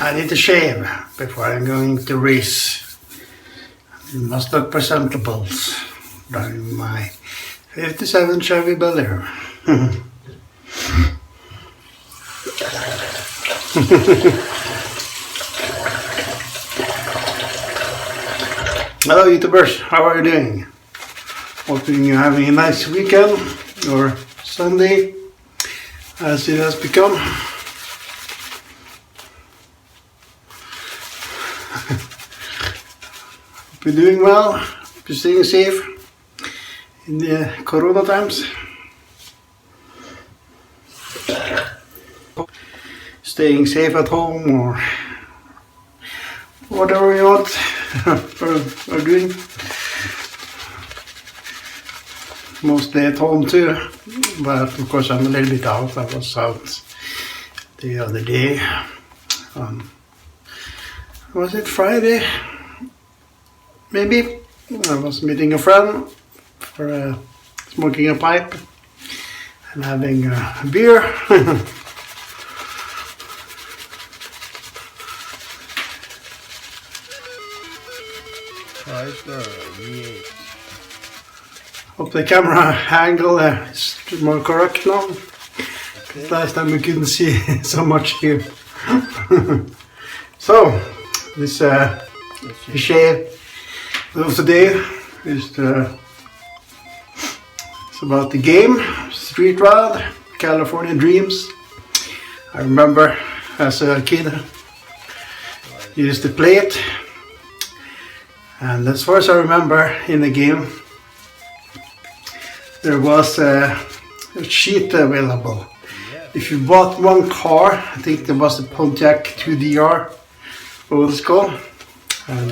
I need to shave before I'm going to race. It must look presentable. Driving my 57 Chevy Bel Air. Hello YouTubers, how are you doing? Hoping you're having a nice weekend or Sunday as it has become. Hope you're doing well, hope you're staying safe in the Corona times. Staying safe at home or whatever you want or doing. Mostly at home too, but of course I'm a little bit out. I was out the other day. Was it Friday? Maybe. I was meeting a friend for smoking a pipe and having a beer. Hope the camera angle is more correct now. Okay. Last time we couldn't see so much here. So, this shave of today is it's about the game Street Rod California Dreams. I remember as a kid used to play it, and as far as I remember in the game there was a sheet available. If you bought one car, I think there was a Pontiac 2DR old school, and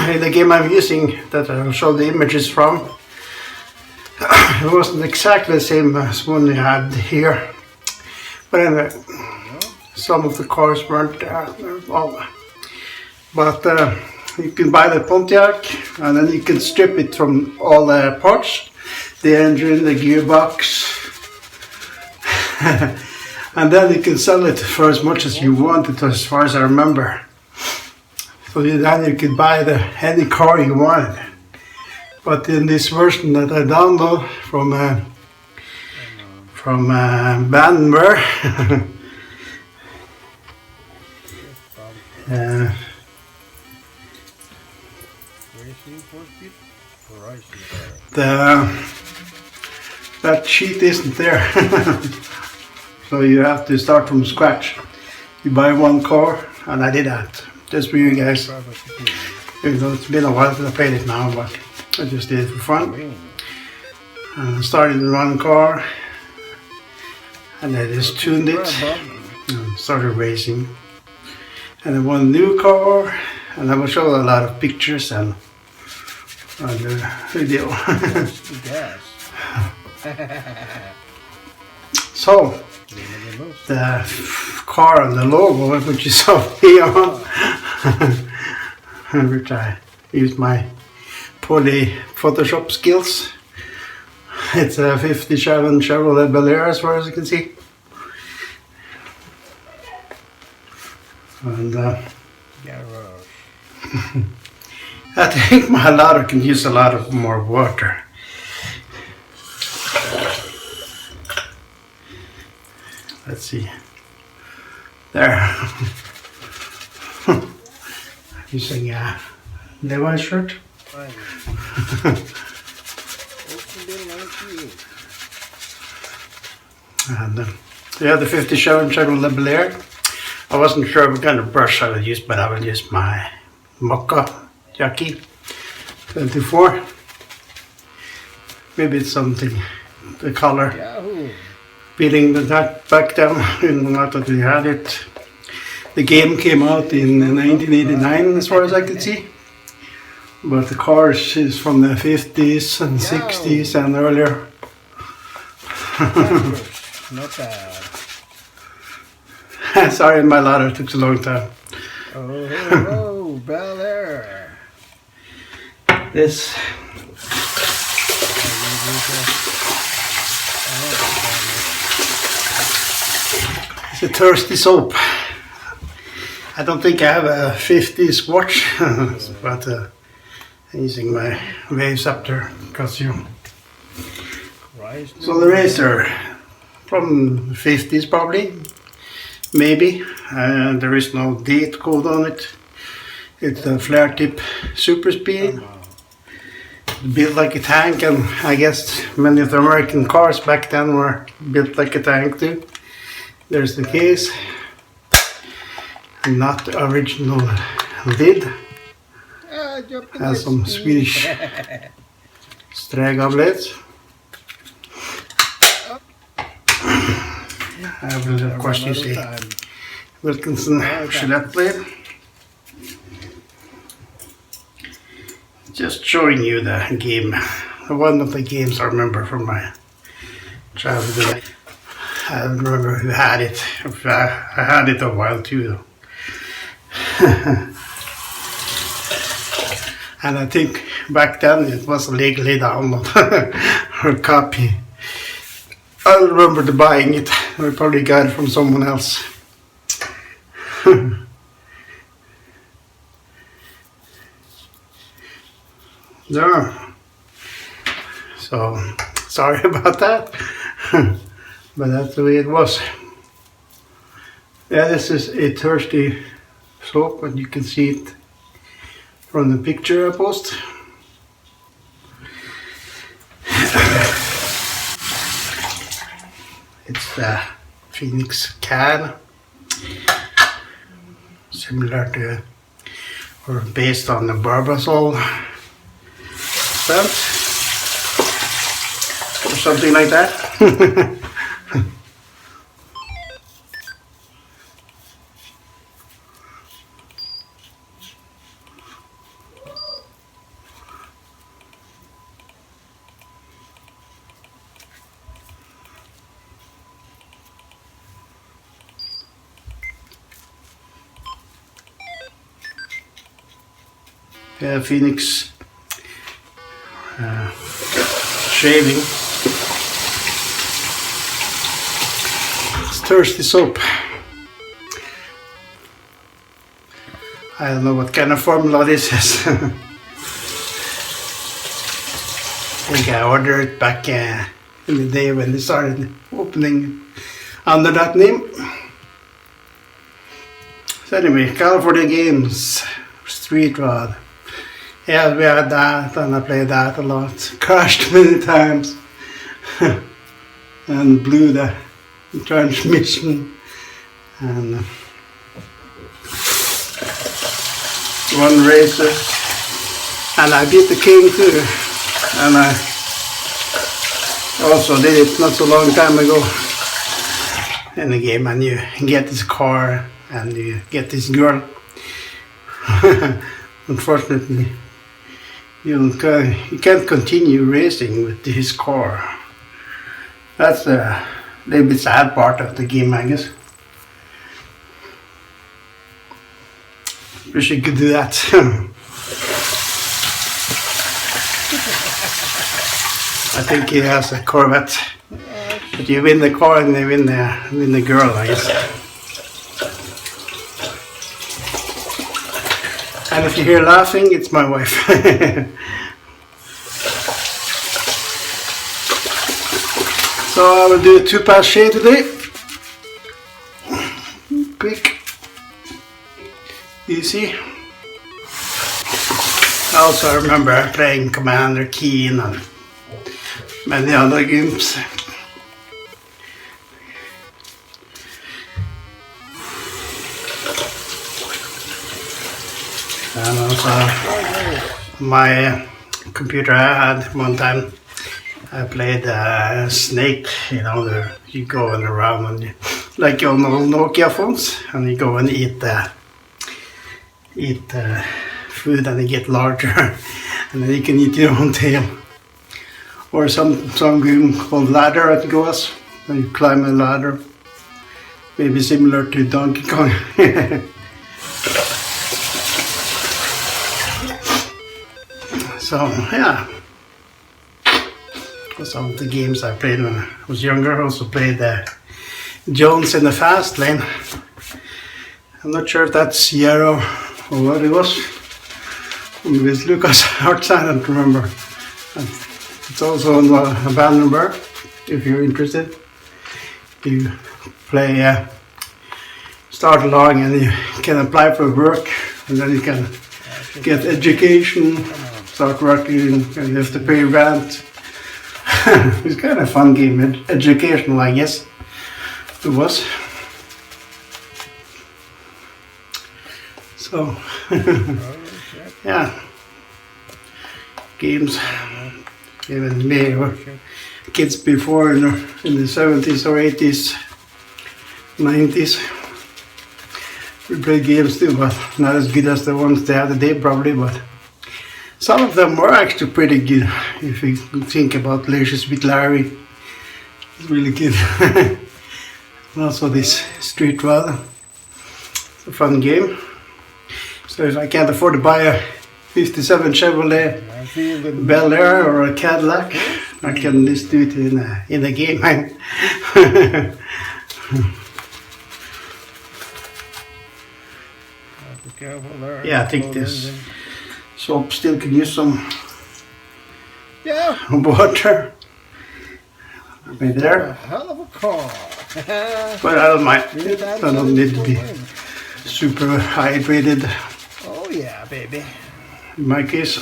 in the game I'm using that I'll show the images from, it wasn't exactly the same as one you had here, but anyway, some of the cars weren't but you can buy the Pontiac and then you can strip it from all the parts, the engine, the gearbox, and then you can sell it for as much as you want it, as far as I remember. So then you could buy any car you wanted. But in this version that I download from Abandonware, that sheet isn't there. So you have to start from scratch. You buy one car, and I did that just for you guys. Even though it's been a while since I played it now, but I just did it for fun. And I started in one car, and I just tuned it and started racing. And I won a new car, and I will show a lot of pictures and the video. So, the car and the logo, which you saw me on, which I used my poorly Photoshop skills. It's a 57 Chevrolet Bel Air, as far as you can see. And I think my ladder can use a lot of more water. Let's see. There. Using a Levi's shirt. And yeah, the 57 Chevrolet Bel Air. I wasn't sure what kind of brush I would use, but I would use my Mocha Jackie 24. Maybe it's something, the color. Peeling the top back down, not that we had it. The game came out in 1989, as far as I could see. But the car is from the 50s and 60s and earlier. Not bad. Sorry, my ladder took a long time. Oh, Bel Air. This. It's a thirsty soap. I don't think I have a 50s watch, but I'm using my waves up there because so the racer from the 50s probably, maybe. There is no date code on it. It's a flare tip super speed, built like a tank, and I guess many of the American cars back then were built like a tank too. There's the case, not the original lid. Has some Swedish Strega blades. I have, of course, you see Wilkinson Gillette blade. Just showing you the game, one of the games I remember from my childhood. I don't remember who had it. I had it a while too, though. And I think back then it was legally download or copy. I don't remember buying it. I probably got it from someone else. Yeah. So sorry about that, but that's the way it was. Yeah, this is a thirsty soap, and you can see it from the picture I post. It's the Phoenix can, similar to or based on the Barbasol scent or something like that. Yeah, Phoenix shaving. It's thirsty soap. I don't know what kind of formula this is. I think I ordered it back in the day when they started opening under that name. So anyway, California Games, Street Rod. Yeah, we had that, and I played that a lot. Crashed many times, and blew the transmission, and one racer, and I beat the king too, and I also did it not so long time ago in the game, and you get this car, and you get this girl. Unfortunately, you can't continue racing with this car. That's a little bit sad part of the game, I guess. Wish you could do that. I think he has a Corvette, but you win the car and they win the girl, I guess. And if you hear laughing, it's my wife. So I will do a 2-pass shade today. Quick, easy. I also remember playing Commander Keen and many other games. And also my computer I had one time, I played Snake, you know, you go around and like on old Nokia phones, and you go and eat food and you get larger, and then you can eat your own tail. Or some game called Ladder at Goas, and you climb a ladder, maybe similar to Donkey Kong. So yeah, some of the games I played when I was younger. I also played Jones in the Fast Lane. I'm not sure if that's Sierra or what it was. Maybe it's Lucas Arts, I don't remember. And it's also on Abandonware, if you're interested. You play, start along and you can apply for work, and then you can get education, start working, and you have to pay rent. It's kind of a fun game, educational, I guess. It was. So, yeah, games, even me or kids before in the 70s or 80s, 90s. We played games too, but not as good as the ones they have today probably, but some of them were actually pretty good. If you think about Leisures with Larry, it's really good. And also this Street Rod, it's a fun game. So if I can't afford to buy a 57 Chevrolet Bel Air or a Cadillac, I can just do it in a game. Yeah, I think this soap still can use some water. Right there. A hell of a car. But I don't mind. I don't need to be super hydrated. Oh yeah, baby. In my case,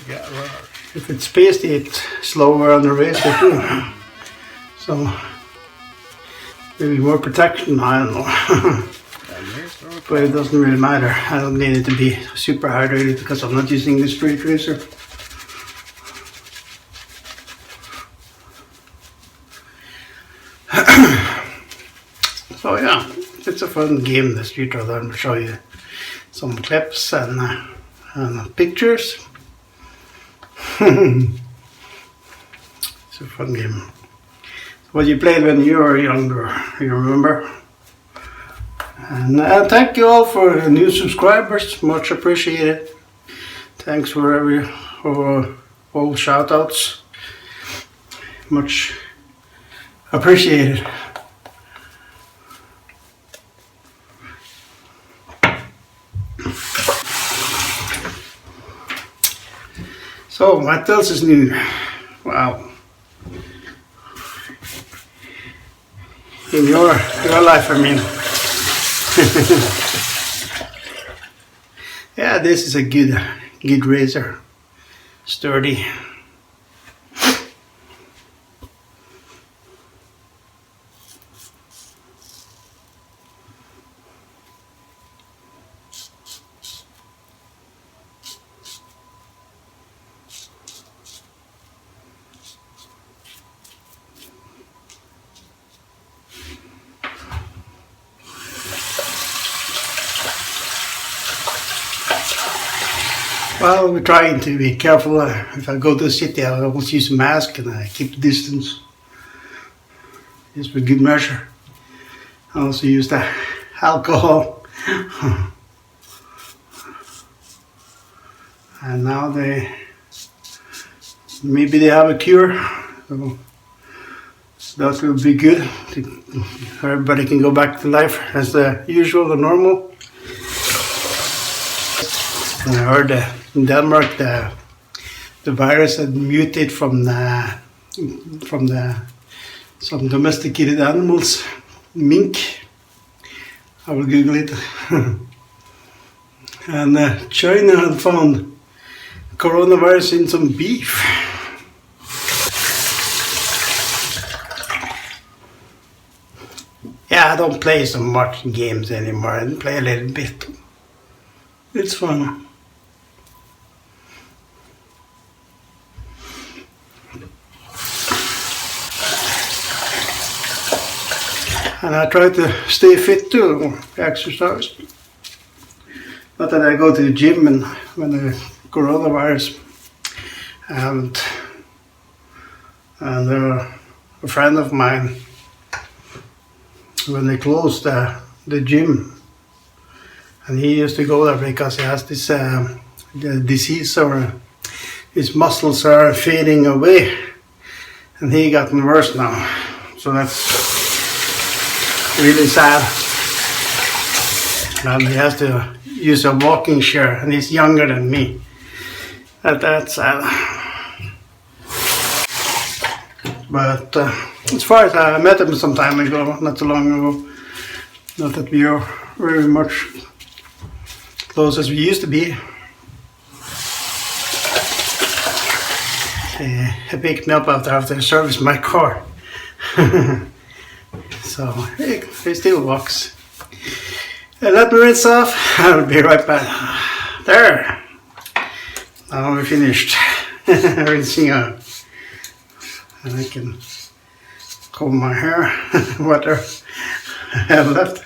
You got rush. if it's pasty, it's slower on the racer too. So maybe more protection, I don't know. But it doesn't really matter. I don't need it to be super hydrated because I'm not using the street racer. So yeah, it's a fun game, the Street Racer. I'll show you some clips and pictures. It's a fun game. What you played when you were younger, you remember? And thank you all for the new subscribers, much appreciated. Thanks for all shout outs, much appreciated. So what else is new? Wow. In your life, I mean. Yeah, this is a good razor, sturdy. Well, we're trying to be careful. If I go to the city, I always use a mask and I keep the distance. Just for good measure. I also use the alcohol. And now maybe they have a cure. So that will be good. Everybody can go back to life as usual, the normal. I heard in Denmark the virus had mutated from some domesticated animals, mink. I will Google it. And China had found coronavirus in some beef. Yeah, I don't play so much games anymore. I play a little bit. It's fun. And I try to stay fit too, exercise. Not that I go to the gym and when the coronavirus, and a friend of mine, when they closed the gym, and he used to go there because he has this disease, or his muscles are fading away, and he gotten worse now. So that's really sad. And he has to use a walking chair, and he's younger than me. That's sad. But as far as I met him some time ago, not so long ago, not that we are very much close as we used to be. He picked me up after I serviced my car. So he still walks. Let me rinse off. I'll be right back. There. Now we're finished rinsing off. And I can comb my hair, what I have left.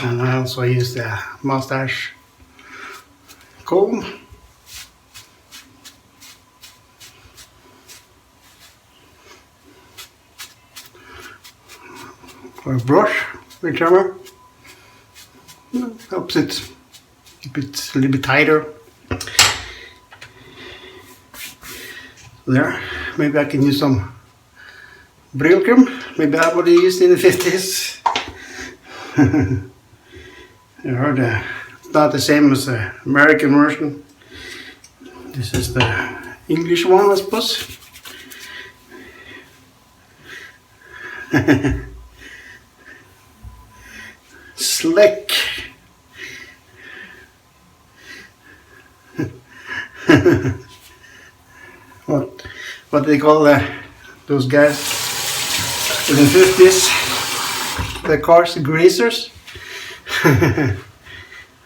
And I also use the mustache comb. Or a brush, whichever. Helps it keep it a little bit tighter. There, maybe I can use some Brilcrum. Maybe that's what they used in the 50s. I heard it's not the same as the American version. This is the English one, I suppose. Slick. What do they call those guys in the 50s? The cars, the greasers? I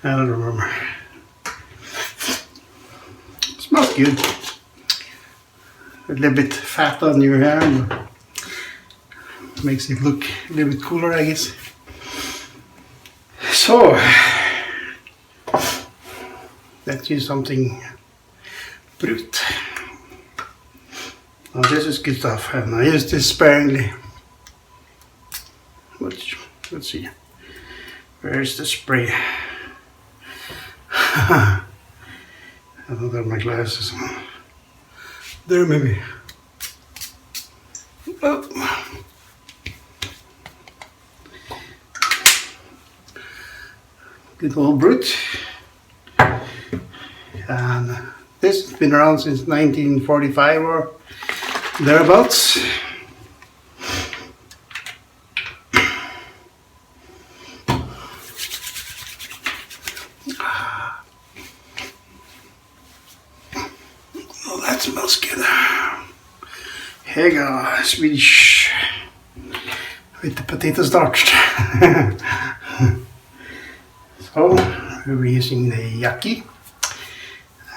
don't remember. It smells good. A little bit fat on your hair, but makes it look a little bit cooler, I guess. So, let's use something brute. Now this is good stuff, and I use this sparingly. Let's see. Where's the spray? I don't have my glasses on. There, maybe. Oh. Good old brute. And this has been around since 1945 or thereabouts. Oh, that smells good. Here you go, Swedish with the potato starch. So we're using the Yaki,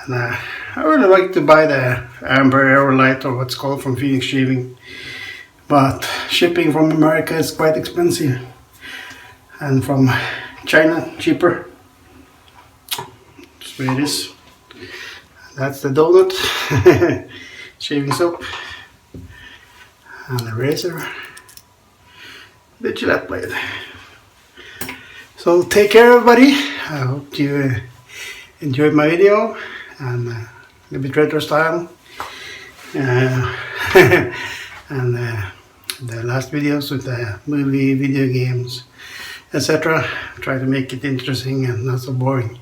and I really like to buy the Amber Aerolite, or what's called, from Phoenix Shaving, but shipping from America is quite expensive, and from China cheaper. That's where it is. That's the donut, shaving soap, and the razor, the Gillette blade. So take care, everybody. I hope you enjoyed my video, and a little bit retro style, and the last videos with the movie, video games, etc. Try to make it interesting and not so boring.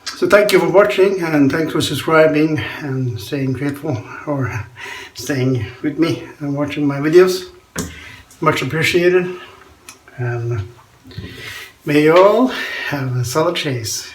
So thank you for watching, and thanks for subscribing and staying faithful, or staying with me and watching my videos. Much appreciated, and may you all have a solid chase.